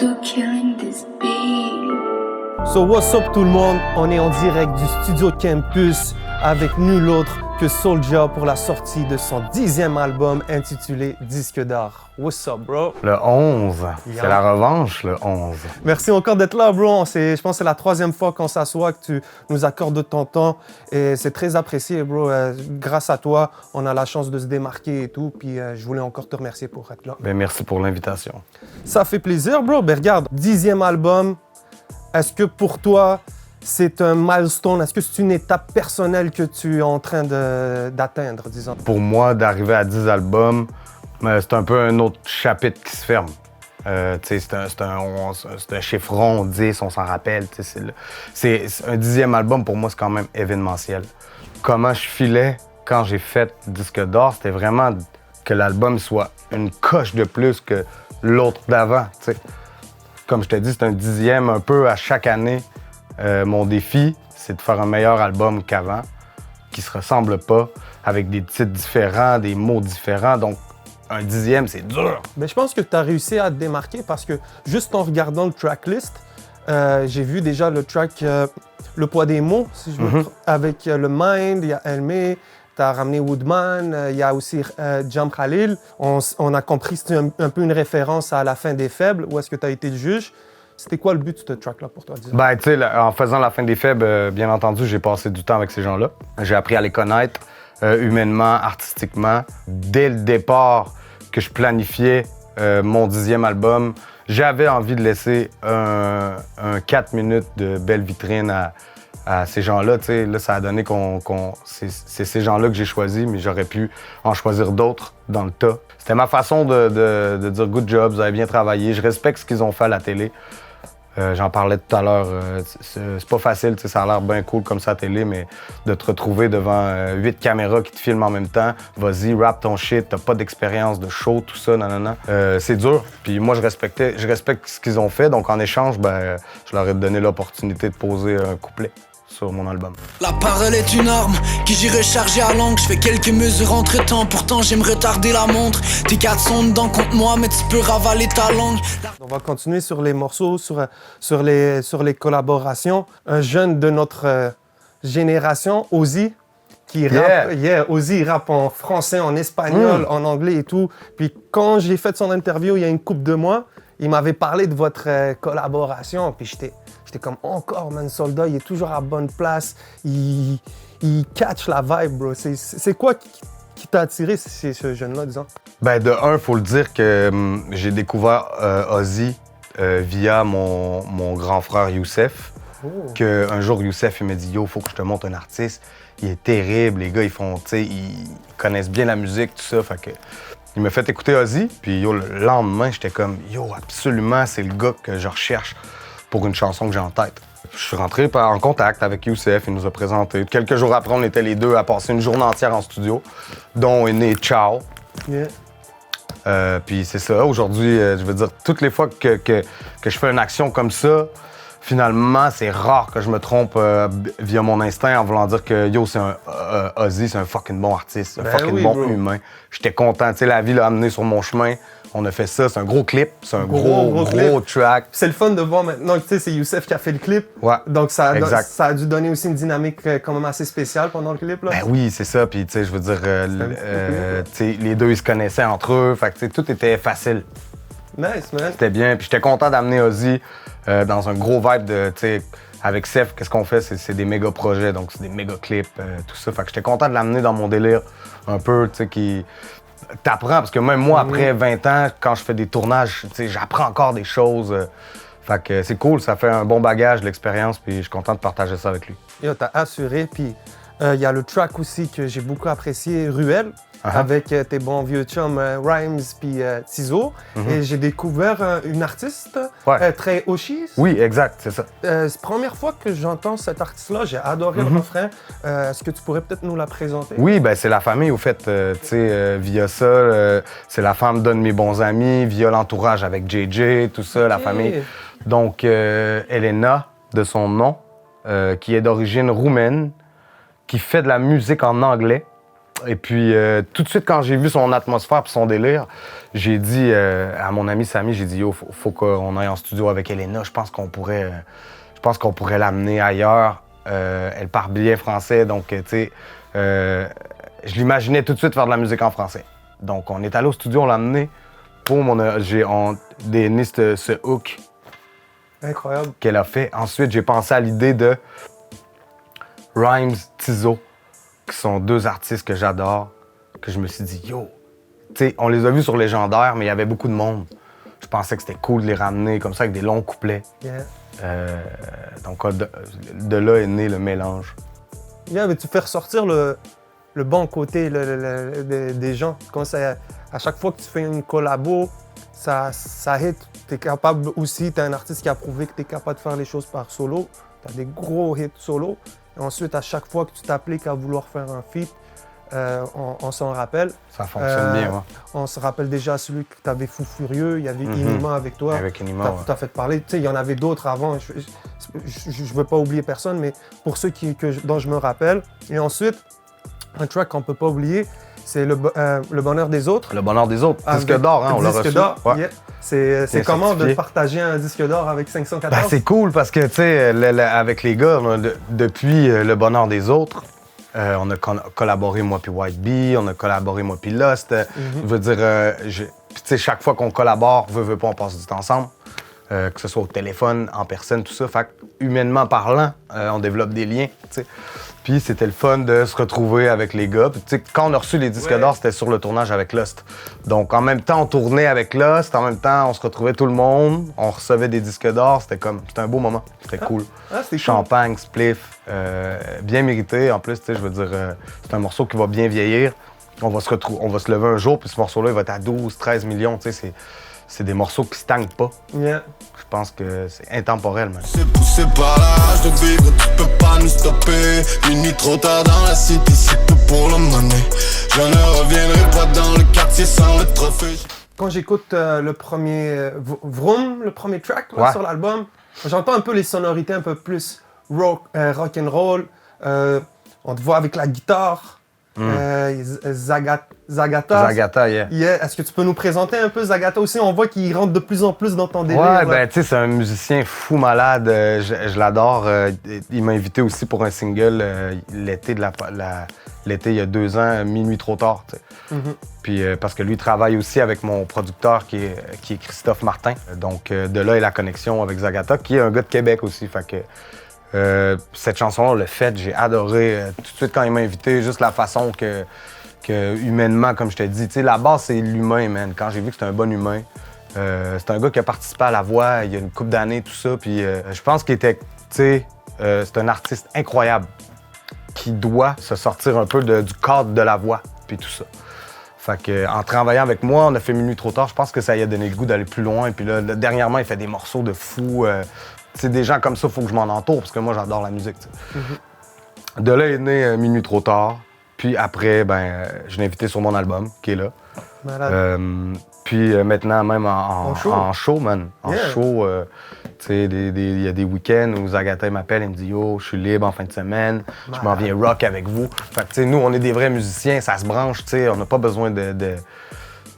voodoo killing this beat. So what's up tout le monde? On est en direct du studio Campus avec nul autre que Soulja pour la sortie de son 10e album intitulé Disque d'or. What's up, bro? Le 11. Yeah. C'est la revanche, le 11. Merci encore d'être là, bro. Je pense que c'est la 3e fois qu'on s'assoit, que tu nous accordes de ton temps. Et c'est très apprécié, bro. Grâce à toi, on a la chance de se démarquer et tout. Puis je voulais encore te remercier pour être là. Ben, merci pour l'invitation. Ça fait plaisir, bro. Ben regarde, 10e album. Est-ce que pour toi, c'est un milestone? Est-ce que c'est une étape personnelle que tu es en train d'atteindre, disons? Pour moi, d'arriver à 10 albums, c'est un peu un autre chapitre qui se ferme. C'est un chiffre rond, 10, on s'en rappelle. C'est un 10e album, pour moi, c'est quand même événementiel. Comment je filais quand j'ai fait Disque d'or, c'était vraiment que l'album soit une coche de plus que l'autre d'avant. T'sais. Comme je te dis, c'est un 10e un peu à chaque année. Mon défi, c'est de faire un meilleur album qu'avant, qui se ressemble pas, avec des titres différents, des mots différents. Donc, un 10e, c'est dur. Mais je pense que tu as réussi à te démarquer parce que juste en regardant le tracklist, j'ai vu déjà le track Le poids des mots, si je me trompe, avec le Mind, il y a Elmé, tu as ramené Woodman, il y a aussi Jam Khalil. On a compris que c'était un peu une référence à La fin des faibles, où est-ce que tu as été le juge. C'était quoi le but de ce track-là pour toi? Ben, tu sais, en faisant La fin des faibles, bien entendu, j'ai passé du temps avec ces gens-là. J'ai appris à les connaître humainement, artistiquement. Dès le départ que je planifiais mon 10e album, j'avais envie de laisser un 4 minutes de belle vitrine à ces gens-là. Tu sais, là, ça a donné c'est ces gens-là que j'ai choisis, mais j'aurais pu en choisir d'autres dans le tas. C'était ma façon de dire « good job, vous avez bien travaillé ». Je respecte ce qu'ils ont fait à la télé. J'en parlais tout à l'heure, c'est pas facile, ça a l'air bien cool comme ça à la télé, mais de te retrouver devant 8 caméras qui te filment en même temps, vas-y, rap ton shit, t'as pas d'expérience de show, tout ça, nanana. C'est dur, puis moi je respecte ce qu'ils ont fait, donc en échange, ben, je leur ai donné l'opportunité de poser un couplet sur mon album. La parole est une arme qui j'irai charger à l'angle. Je fais quelques mesures entre temps, pourtant j'aime retarder la montre. Tes 4 sont dedans contre moi, mais tu peux ravaler ta langue. On va continuer sur les morceaux, sur les collaborations. Un jeune de notre génération, Ozzy, qui rappe. Ozzy, il rappe en français, en espagnol, en anglais et tout. Puis quand j'ai fait son interview il y a une couple de mois, il m'avait parlé de votre collaboration. Puis j'étais comme encore, man, Soulja, il est toujours à bonne place. Il catch la vibe, bro. C'est quoi qui t'a attiré, ce jeune-là, disons? Ben, de un, faut le dire que j'ai découvert Ozzy via mon grand frère Youssef. Un jour, Youssef, il m'a dit « Yo, faut que je te montre un artiste. Il est terrible. Les gars, ils connaissent bien la musique, tout ça. » Fait que il m'a fait écouter Ozzy. Puis yo, le lendemain, j'étais comme « Yo, absolument, c'est le gars que je recherche pour une chanson que j'ai en tête. » Je suis rentré en contact avec Youssef, il nous a présenté. Quelques jours après, on était les deux à passer une journée entière en studio, dont est né Ciao. Yeah. Puis c'est ça, aujourd'hui, je veux dire, toutes les fois que je fais une action comme ça, finalement, c'est rare que je me trompe via mon instinct en voulant dire que yo, Ozzy, c'est un fucking bon artiste, un fucking bon humain. J'étais content, tu sais, la vie l'a amené sur mon chemin. On a fait ça, c'est un gros clip, c'est un gros track. C'est le fun de voir maintenant que c'est Youssef qui a fait le clip. Ouais. Donc ça a dû donner aussi une dynamique quand même assez spéciale pendant le clip. Là. Ben oui, c'est ça. Puis tu sais, je veux dire, les deux ils se connaissaient entre eux. Fait que tout était facile. Nice, man. C'était bien. Puis j'étais content d'amener Ozzy dans un gros vibe de, tu sais, avec Seth, qu'est-ce qu'on fait? C'est des méga projets, donc c'est des méga clips, tout ça. Fait que j'étais content de l'amener dans mon délire un peu, tu sais, qui... T'apprends, parce que même moi, après 20 ans, quand je fais des tournages, j'apprends encore des choses. Fait que c'est cool, ça fait un bon bagage, l'expérience, puis je suis content de partager ça avec lui. Yo, t'as assuré, puis il y a le track aussi que j'ai beaucoup apprécié, Ruelle, avec tes bons vieux chums Rhymes puis Tizo. Et j'ai découvert une artiste, très Oshi. Oui, exact, c'est ça. C'est la première fois que j'entends cet artiste-là, j'ai adoré le refrain. Est-ce que tu pourrais peut-être nous la présenter? Oui, ben c'est la famille, au fait, tu sais, via ça, c'est la femme d'un de mes bons amis, via l'entourage avec JJ, tout ça, la famille. Donc, Elena, de son nom, qui est d'origine roumaine, qui fait de la musique en anglais. Et puis, tout de suite, quand j'ai vu son atmosphère et son délire, j'ai dit à mon ami Samy, j'ai dit, yo, faut qu'on aille en studio avec Elena. Je pense qu'on pourrait l'amener ailleurs. Elle parle bien français, donc, tu sais, je l'imaginais tout de suite faire de la musique en français. Donc, on est allé au studio, on l'a amené pour j'ai donné ce hook. Incroyable. Qu'elle a fait. Ensuite, j'ai pensé à l'idée de Rhymes, Tizo, qui sont deux artistes que j'adore, que je me suis dit, yo, tu sais, on les a vus sur Légendaire, mais il y avait beaucoup de monde. Je pensais que c'était cool de les ramener comme ça avec des longs couplets. Yeah. Donc, de là est né le mélange. Yeah, mais tu fais ressortir le bon côté des gens. Quand à chaque fois que tu fais une collabo, ça hit. Tu es capable aussi, tu es un artiste qui a prouvé que tu es capable de faire les choses par solo. Tu as des gros hits solo. Et ensuite, à chaque fois que tu t'appliques à vouloir faire un feat, on s'en rappelle. Ça fonctionne bien, ouais. On se rappelle déjà celui que tu avais Fou Furieux, il y avait Inima avec toi. Avec Inima, Tu as fait parler. Tu sais, il y en avait d'autres avant. Je ne veux pas oublier personne, mais pour ceux dont je me rappelle. Et ensuite, un track qu'on ne peut pas oublier, c'est le bonheur des autres. Le bonheur des autres. Disque d'or, hein, on l'a reçu. Disque d'or, ouais. Yeah. C'est comment certifié. de partager un disque d'or avec 514? Ben, c'est cool parce que, tu sais, avec les gars, depuis Le bonheur des autres, on a collaboré, moi puis White Bee, on a collaboré, moi puis Lost. Je veux dire, tu sais, chaque fois qu'on collabore, veut pas, on passe du temps ensemble. Que ce soit au téléphone, en personne, tout ça. Fait que, humainement parlant, on développe des liens, tu sais. Puis c'était le fun de se retrouver avec les gars. Puis, tu sais, quand on a reçu les disques d'or, c'était sur le tournage avec Lost. Donc, en même temps, on tournait avec Lost. En même temps, on se retrouvait tout le monde. On recevait des disques d'or. C'était un beau moment. C'était cool. C'était Champagne, spliff, bien mérité. En plus, tu sais, je veux dire, c'est un morceau qui va bien vieillir. On va se lever un jour, puis ce morceau-là, il va être à 12, 13 millions. Tu sais, c'est des morceaux qui stagnent pas. Yeah. Je pense que c'est intemporel, man. C'est poussé par la rage de vivre, tu peux pas nous stopper. Minuit trop tard dans la cité, c'est tout pour le money. Je ne reviendrai pas dans le quartier sans le trophée. Quand j'écoute le premier Vroom, le premier track là, sur l'album, j'entends un peu les sonorités un peu plus rock and roll. On te voit avec la guitare. Zagata. Zagata, yeah. Est-ce que tu peux nous présenter un peu Zagata aussi? On voit qu'il rentre de plus en plus dans ton délire. Ouais, ben tu sais, c'est un musicien fou malade. Je l'adore. Il m'a invité aussi pour un single l'été il y a 2 ans, Minuit trop tard. Puis parce que lui travaille aussi avec mon producteur qui est Christophe Martin. Donc de là est la connexion avec Zagata, qui est un gars de Québec aussi. Fait que cette chanson-là, le fait, j'ai adoré tout de suite quand il m'a invité, juste la façon que humainement, comme je te dis, tu sais, la base, c'est l'humain, man. Quand j'ai vu que c'était un bon humain, c'est un gars qui a participé à La Voix il y a une couple d'années, tout ça, puis je pense qu'il était, tu sais, c'est un artiste incroyable qui doit se sortir un peu du cadre de La Voix, puis tout ça. Fait que, en travaillant avec moi, on a fait Minuit trop tard, je pense que ça lui a donné le goût d'aller plus loin, puis là, dernièrement, il fait des morceaux de fou. C'est des gens comme ça, il faut que je m'en entoure, parce que moi, j'adore la musique. De là est né Minuit trop tard. Puis après, ben, je l'ai invité sur mon album, qui est là. Puis maintenant, même en show, man. En show, tu sais, il y a des week-ends où Zagata m'appelle et me dit « Yo, je suis libre en fin de semaine, je m'en viens rock avec vous. » Fait que, tu sais, nous, on est des vrais musiciens, ça se branche, tu sais, on n'a pas besoin de...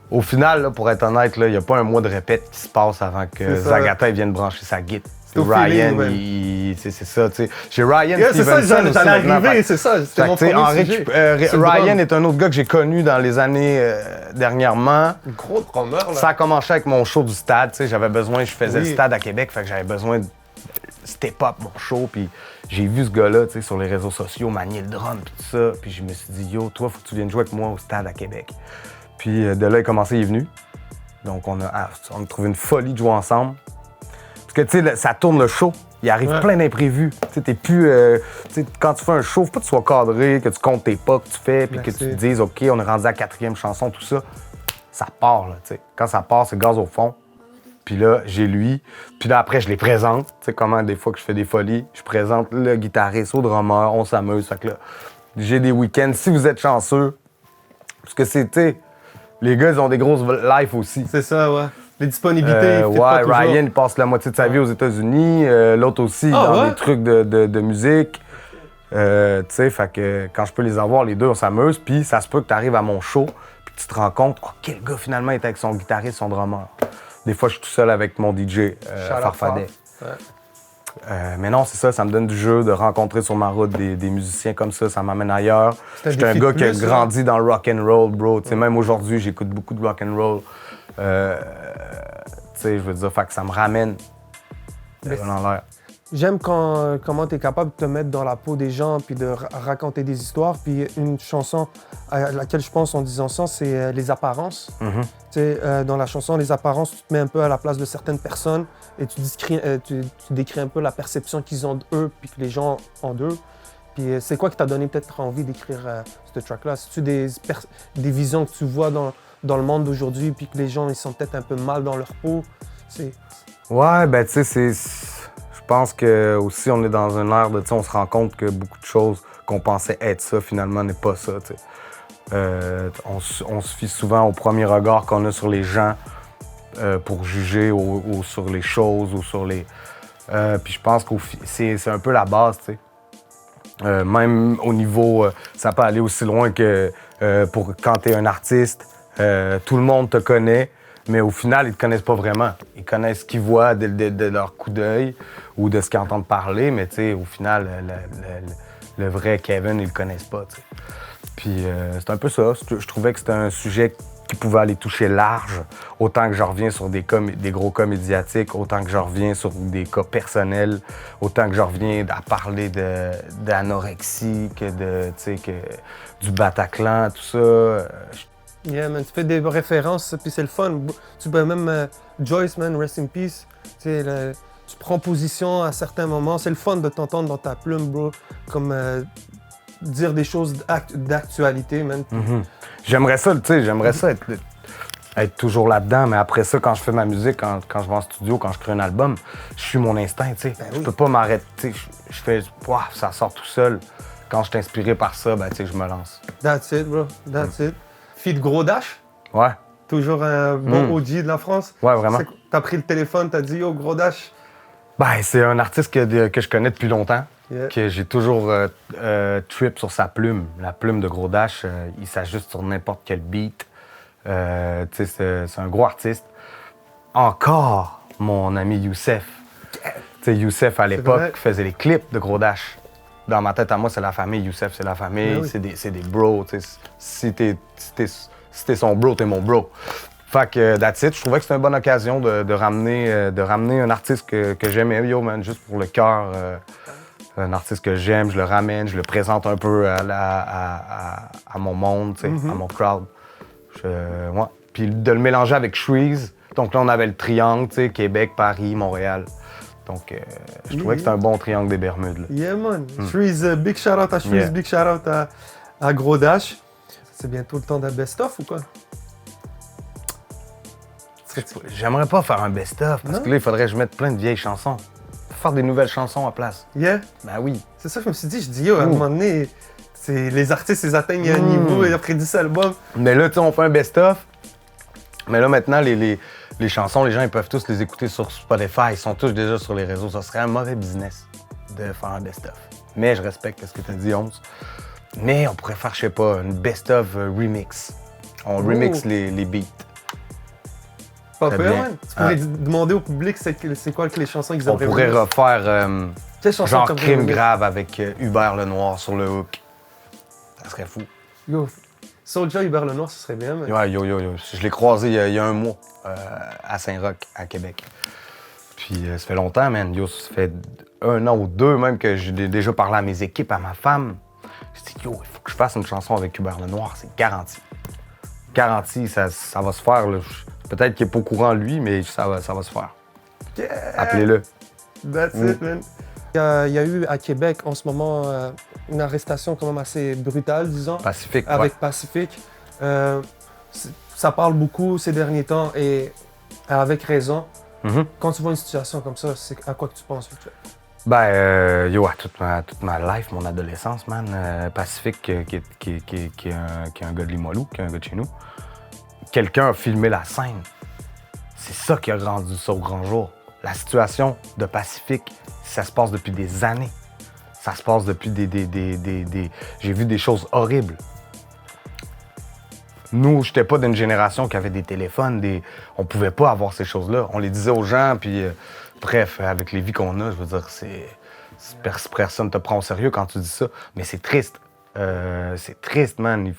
Au final, là, pour être honnête, il n'y a pas un mois de répète qui se passe avant que Zagata vienne brancher sa guitare. Ryan, c'est ça, tu sais. J'ai Ryan Stevenson c'est ça, j'allais arriver, c'est ça, c'était mon premier sujet. Ryan est un autre gars que j'ai connu dans les années dernièrement. Un gros drummer, là. Ça a commencé avec mon show du stade, tu sais, je faisais le stade à Québec, fait que j'avais besoin de step up mon show, puis j'ai vu ce gars-là, tu sais, sur les réseaux sociaux, manier le drum, puis tout ça, puis je me suis dit, yo, toi, faut que tu viennes jouer avec moi au stade à Québec. Puis de là, il est venu. Donc on a trouvé une folie de jouer ensemble. Parce que, tu sais, ça tourne le show. Il arrive plein d'imprévus. Tu sais, t'es plus... tu sais, quand tu fais un show, faut pas que tu sois cadré, que tu comptes tes pas que tu fais, puis que tu te dises, OK, on est rendu à la 4e chanson, tout ça. Ça part, là, tu sais. Quand ça part, c'est gaz au fond. Puis là, j'ai lui. Puis là, après, je les présente. Tu sais, comment, des fois que je fais des folies, je présente le guitariste au drummer, on s'amuse. Fait que là, j'ai des week-ends. Si vous êtes chanceux, parce que c'est, tu sais, les gars, ils ont des grosses lives aussi. C'est ça, ouais. Les disponibilités, pas toujours. Ryan, il passe la moitié de sa vie aux États-Unis. L'autre aussi, des trucs de musique. Tu sais, fait que quand je peux les avoir, les deux, on s'amuse. Puis ça se peut que tu arrives à mon show, puis tu te rends compte, oh, quel gars finalement est avec son guitariste, son drummer. Des fois, je suis tout seul avec mon DJ, Farfadet. Mais non, c'est ça, ça me donne du jeu de rencontrer sur ma route des musiciens comme ça m'amène ailleurs. J'étais un gars qui a grandi dans le rock and roll, bro. Tu sais, même aujourd'hui, j'écoute beaucoup de rock and roll. Tu sais, je veux dire, fait que ça me ramène dans l'air. J'aime comment tu es capable de te mettre dans la peau des gens puis de raconter des histoires. Puis une chanson à laquelle je pense en disant ça, c'est Les apparences. Tu sais, dans la chanson Les apparences, tu te mets un peu à la place de certaines personnes et tu décris un peu la perception qu'ils ont d'eux puis que les gens ont d'eux. Puis c'est quoi qui t'a donné peut-être envie d'écrire ce track-là? C'est-tu des visions que tu vois dans le monde d'aujourd'hui puis que les gens ils sont peut-être un peu mal dans leur peau? Ouais, ben tu sais, je pense que aussi on est dans une ère de, tu sais, on se rend compte que beaucoup de choses qu'on pensait être ça, finalement, n'est pas ça, tu sais. On se fie souvent au premier regard qu'on a sur les gens pour juger ou sur les choses ou sur les... puis je pense que c'est un peu la base, tu sais. Même au niveau... ça peut aller aussi loin que quand t'es un artiste, tout le monde te connaît, mais au final, ils te connaissent pas vraiment. Ils connaissent ce qu'ils voient de leur coup d'œil ou de ce qu'ils entendent parler, mais tu sais, au final, le vrai Kevin, ils le connaissent pas, tu sais. Puis c'est un peu ça. Je trouvais que c'était un sujet qui pouvait aller toucher large, autant que je reviens sur des gros cas médiatiques, autant que je reviens sur des cas personnels, autant que je reviens à parler d'anorexie, que du Bataclan, tout ça. Yeah, man, tu fais des références, puis c'est le fun. Tu peux même Joyce, man, rest in peace. Tu prends position à certains moments. C'est le fun de t'entendre dans ta plume, bro. Comme dire des choses d'actualité, man. J'aimerais ça, tu sais, être toujours là-dedans, mais après ça, quand je fais ma musique, quand je vais en studio, quand je crée un album, je suis mon instinct, tu sais. Je peux pas m'arrêter, je fais, wow, ça sort tout seul. Quand je suis inspiré par ça, ben, tu sais, je me lance. That's it, bro, that's it. Feat Gros Dash? Ouais. Toujours un bon OG de la France? Ouais, vraiment. T'as pris le téléphone, t'as dit « Yo, Gros Dash ». Ben, c'est un artiste que je connais depuis longtemps, Yeah. que j'ai toujours trip sur sa plume. La plume de Gros Dash, il s'ajuste sur n'importe quel beat. Tu sais, c'est un gros artiste. Encore mon ami Youssef. Tu sais, Youssef, à l'époque, faisait les clips de Gros Dash. Dans ma tête à moi, c'est la famille. Youssef, c'est la famille. Oui. C'est des bros. Si t'es son bro, t'es mon bro. Fait que, that's it. Je trouvais que c'était une bonne occasion de ramener un artiste que j'aimais, yo, man, juste pour le cœur. Un artiste que j'aime, je le ramène, je le présente un peu à mon monde, à mon crowd. Ouais. Puis de le mélanger avec Shreeze. Donc là, on avait le triangle, Québec, Paris, Montréal. Donc, je trouvais que c'était un bon triangle des Bermudes. Là. Yeah, man. Shreeze, big shout-out à Shreeze, big shout-out à Gros Dash. C'est bientôt le temps d'un best-of ou quoi? J'aimerais pas faire un best-of, parce que là, il faudrait que je mette plein de vieilles chansons. Faire des nouvelles chansons à place. Yeah? Ben oui. C'est ça que je me suis dit. Je dis, yo, à un moment donné, les artistes, ils atteignent un niveau après 10 albums. Mais là, tu sais, on fait un best-of. Mais là, maintenant, les chansons, les gens, ils peuvent tous les écouter sur Spotify. Ils sont tous déjà sur les réseaux. Ça serait un mauvais business de faire un best-of. Mais je respecte ce que tu as dit, 11. Mais on pourrait faire, je sais pas, une best-of remix. On remix les beats. Pas peur, man. Tu pourrais demander au public c'est quoi que les chansons qu'ils aimeraient. On pourrait refaire genre Crime grave avec Hubert Lenoir sur le hook. Ça serait fou. Yo, Soulja Hubert Lenoir, ce serait bien, man. Ouais, yo. Je l'ai croisé il y a un mois à Saint-Roch, à Québec. Puis ça fait longtemps, man. Yo, ça fait 1 an ou 2 même que j'ai déjà parlé à mes équipes, à ma femme. J'ai dit, yo, il faut que je fasse une chanson avec Hubert Lenoir, c'est garanti. Garanti, ça va se faire, là. Peut-être qu'il n'est pas au courant, lui, mais ça va se faire. Yeah. Appelez-le. That's it, man. Il y a eu à Québec, en ce moment, une arrestation quand même assez brutale, disons. Pacifique, avec Pacifique. Ça parle beaucoup ces derniers temps et avec raison. Quand tu vois une situation comme ça, c'est à quoi que tu penses? Ben, yo, à toute ma life, mon adolescence, man, Pacifique, qui est un gars de Limoilou, qui est un gars de chez nous, quelqu'un a filmé la scène. C'est ça qui a rendu ça au grand jour. La situation de Pacifique, ça se passe depuis des années. Ça se passe depuis J'ai vu des choses horribles. Nous, j'étais pas d'une génération qui avait des téléphones, on pouvait pas avoir ces choses-là. On les disait aux gens, puis bref, avec les vies qu'on a, je veux dire, personne te prend au sérieux quand tu dis ça. Mais c'est triste. C'est triste, man.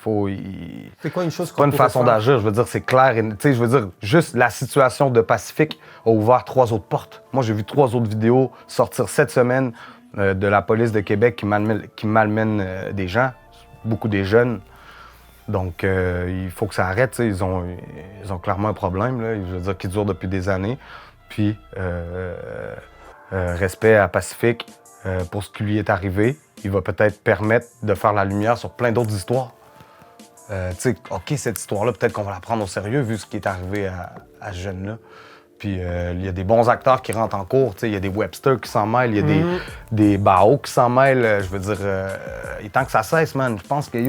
C'est quoi une chose C'est pas une façon d'agir, je veux dire, c'est clair. Tu sais, je veux dire, juste la situation de Pacifique a ouvert 3 autres portes. Moi, j'ai vu 3 autres vidéos sortir cette semaine de la police de Québec qui malmène des gens, beaucoup des jeunes. Donc, il faut que ça arrête. Ils ont clairement un problème, là, je veux dire, qui dure depuis des années. Puis, respect à Pacifique pour ce qui lui est arrivé. Il va peut-être permettre de faire la lumière sur plein d'autres histoires. Tu sais, OK, cette histoire-là, peut-être qu'on va la prendre au sérieux vu ce qui est arrivé à ce jeune-là. Puis, il y a des bons acteurs qui rentrent en cours. Il y a des Webster qui s'en mêlent, il y a des Bao qui s'en mêlent. Je veux dire, il est temps que ça cesse, man. Je pense que,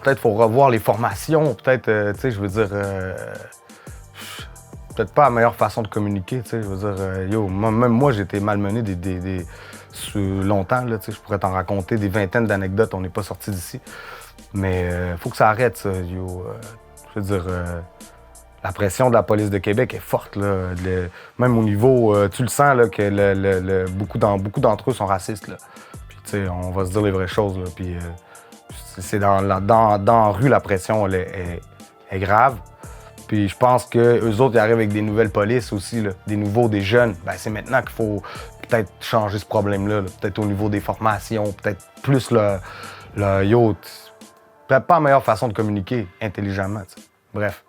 peut-être faut revoir les formations, peut-être, tu sais, je veux dire, peut-être pas la meilleure façon de communiquer, tu sais, je veux dire, même moi, j'ai été malmené longtemps, là, tu sais, je pourrais t'en raconter des vingtaines d'anecdotes, on n'est pas sorti d'ici, mais faut que ça arrête, ça, je veux dire, la pression de la police de Québec est forte, là, même au niveau, tu le sens, là, que beaucoup d'entre eux sont racistes, là, puis, tu sais, on va se dire les vraies choses, là, puis... c'est dans la rue, la pression elle est grave. Puis je pense qu'eux autres, ils arrivent avec des nouvelles polices aussi, là, des jeunes. Ben, c'est maintenant qu'il faut peut-être changer ce problème-là. Peut-être au niveau des formations, peut-être plus peut-être pas la meilleure façon de communiquer intelligemment. T'sais. Bref,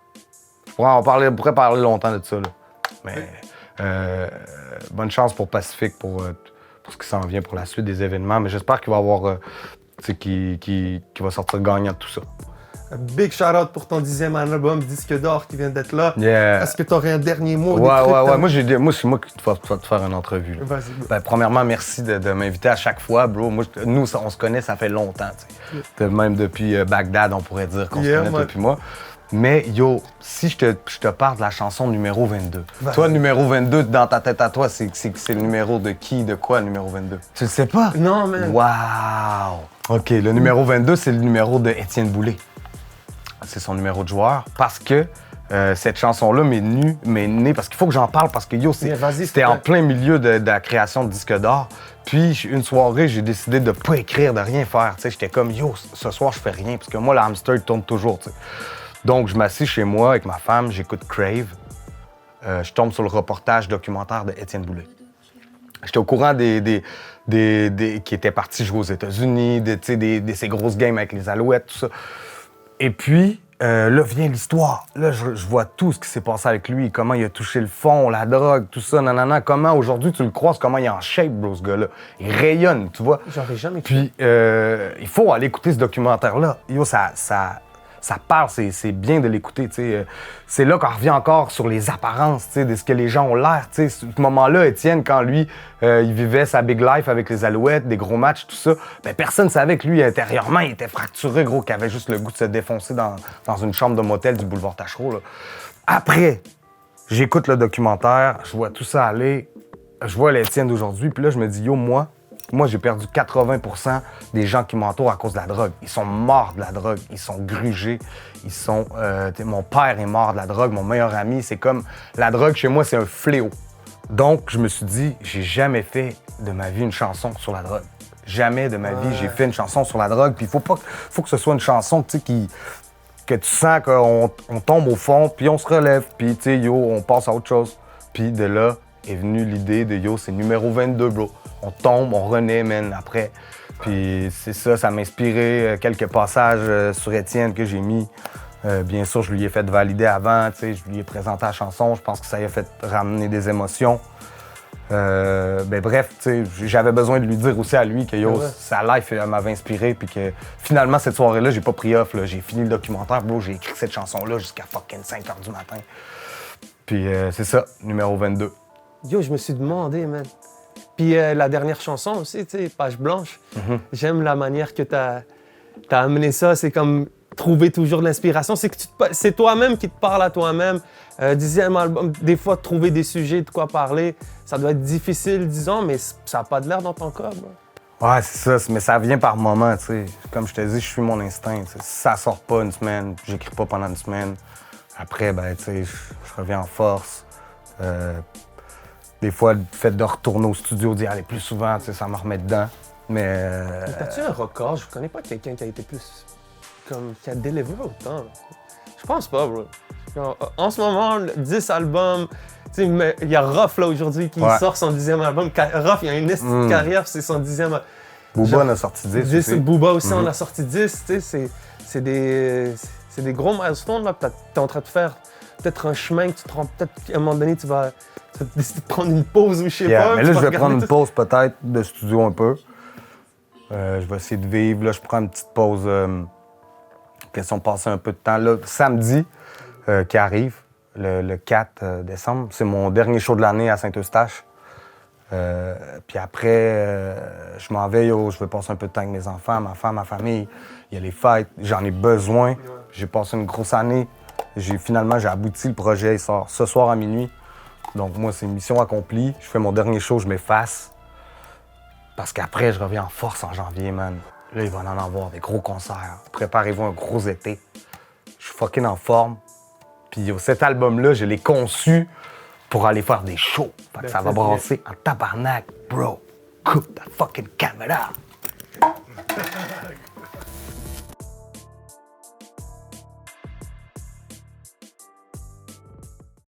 on pourrait parler longtemps de ça. Là. Mais bonne chance pour Pacifique, pour ce qui s'en vient pour la suite des événements. Mais j'espère qu'il va y avoir... qui va sortir gagnant de tout ça. Big shout-out pour ton 10e album, Disque d'or, qui vient d'être là. Yeah. Est-ce que tu aurais un dernier mot? Ouais. Moi, c'est moi qui va te faire une entrevue. Là. Vas-y. Ben, premièrement, merci de m'inviter à chaque fois, bro. Moi, nous, on se connaît, ça fait longtemps. Même depuis Bagdad, on pourrait dire qu'on se connaît depuis moi. Mais si je te parle de la chanson numéro 22. Vas-y. Toi, numéro 22, dans ta tête à toi, c'est le numéro de qui, de quoi, le numéro 22? Tu le sais pas? Non, man. Wow! OK, le numéro 22, c'est le numéro de Étienne Boulay. C'est son numéro de joueur parce que cette chanson-là m'est née parce qu'il faut que j'en parle parce que c'était en plein milieu de la création de Disque d'or. Puis une soirée, j'ai décidé de pas écrire, de rien faire. J'étais comme ce soir, je fais rien parce que moi, le hamster tourne toujours. T'sais. Donc, je m'assis chez moi avec ma femme, j'écoute Crave. Je tombe sur le reportage documentaire de Étienne Boulay. J'étais au courant qui étaient partis jouer aux États-Unis, ces grosses games avec les Alouettes, tout ça. Et puis, là vient l'histoire. Là, je vois tout ce qui s'est passé avec lui, comment il a touché le fond, la drogue, tout ça, nanana. Comment aujourd'hui tu le croises, comment il est en shape, bro, ce gars-là. Il rayonne, tu vois. J'aurais jamais Puis, il faut aller écouter ce documentaire-là. Ça parle, c'est bien de l'écouter. C'est là qu'on revient encore sur les apparences de ce que les gens ont l'air. Ce moment-là, Étienne, quand lui, il vivait sa big life avec les Alouettes, des gros matchs, tout ça, ben, personne ne savait que lui, intérieurement, il était fracturé, gros, qu'il avait juste le goût de se défoncer dans une chambre de motel du boulevard Tachereau. Là. Après, j'écoute le documentaire, je vois tout ça aller, je vois l'Étienne d'aujourd'hui, puis là, je me dis, moi, j'ai perdu 80% des gens qui m'entourent à cause de la drogue. Ils sont morts de la drogue. Ils sont grugés. Mon père est mort de la drogue. Mon meilleur ami, c'est comme... La drogue, chez moi, c'est un fléau. Donc, je me suis dit, j'ai jamais fait de ma vie une chanson sur la drogue. Jamais de ma vie, j'ai fait une chanson sur la drogue. Puis, faut que ce soit une chanson, que tu sens qu'on tombe au fond, puis on se relève, puis, on passe à autre chose. Puis, de là est venue l'idée de, c'est numéro 22, bro. On tombe, on renaît, man, après. Puis c'est ça m'a inspiré quelques passages sur Étienne que j'ai mis. Bien sûr, je lui ai fait valider avant, je lui ai présenté la chanson. Je pense que ça lui a fait ramener des émotions. Bref, j'avais besoin de lui dire aussi à lui que sa life m'avait inspiré. Puis que finalement, cette soirée-là, j'ai pas pris off. Là. J'ai fini le documentaire, bro, j'ai écrit cette chanson-là jusqu'à fucking 5h du matin. Puis c'est ça, numéro 22. Je me suis demandé, man. Puis la dernière chanson aussi, Page Blanche. J'aime la manière que t'as amené ça. C'est comme trouver toujours de l'inspiration. C'est que c'est toi-même qui te parle à toi-même. 10e album, des fois, trouver des sujets de quoi parler, ça doit être difficile, disons, mais ça n'a pas de l'air dans ton cas. Bro. Ouais, c'est ça, mais ça vient par moments, tu sais. Comme je te dis, je suis mon instinct. T'sais. Si ça sort pas une semaine, j'écris pas pendant une semaine. Après, ben, tu sais, je reviens en force. Des fois, le fait de retourner au studio, d'y aller plus souvent, tu sais, ça me remet dedans. Mais t'as-tu un record? Je connais pas quelqu'un qui a été plus... qui a délivré autant. Je pense pas, bro. En ce moment, 10 albums... Tu sais, il y a Ruff, là, aujourd'hui, qui sort son 10e album. Ruff, il a une carrière, c'est son 10e album. Booba en a sorti 10 aussi. Booba aussi en a sorti 10, tu sais, c'est des gros milestones, là. T'es en train de faire peut-être un chemin que tu te rends... Peut-être qu'à un moment donné, tu vas décider de prendre une pause ou je sais pas. Mais là, je vais prendre une pause peut-être de studio un peu. Je vais essayer de vivre. Là, je prends une petite pause. Question de passer un peu de temps. Là, samedi qui arrive, le 4 décembre, c'est mon dernier show de l'année à Saint-Eustache. Puis après, je m'en vais, je vais passer un peu de temps avec mes enfants, ma femme, ma famille. Il y a les fêtes, j'en ai besoin. J'ai passé une grosse année. Finalement, j'ai abouti. Le projet, il sort ce soir à minuit. Donc moi, c'est une mission accomplie. Je fais mon dernier show, je m'efface. Parce qu'après, je reviens en force en janvier, man. Là, il va en avoir des gros concerts. Préparez-vous un gros été. Je suis fucking en forme. Puis cet album-là, je l'ai conçu pour aller faire des shows. Fait que ça va brasser en tabarnak, bro. Coupe ta fucking caméra.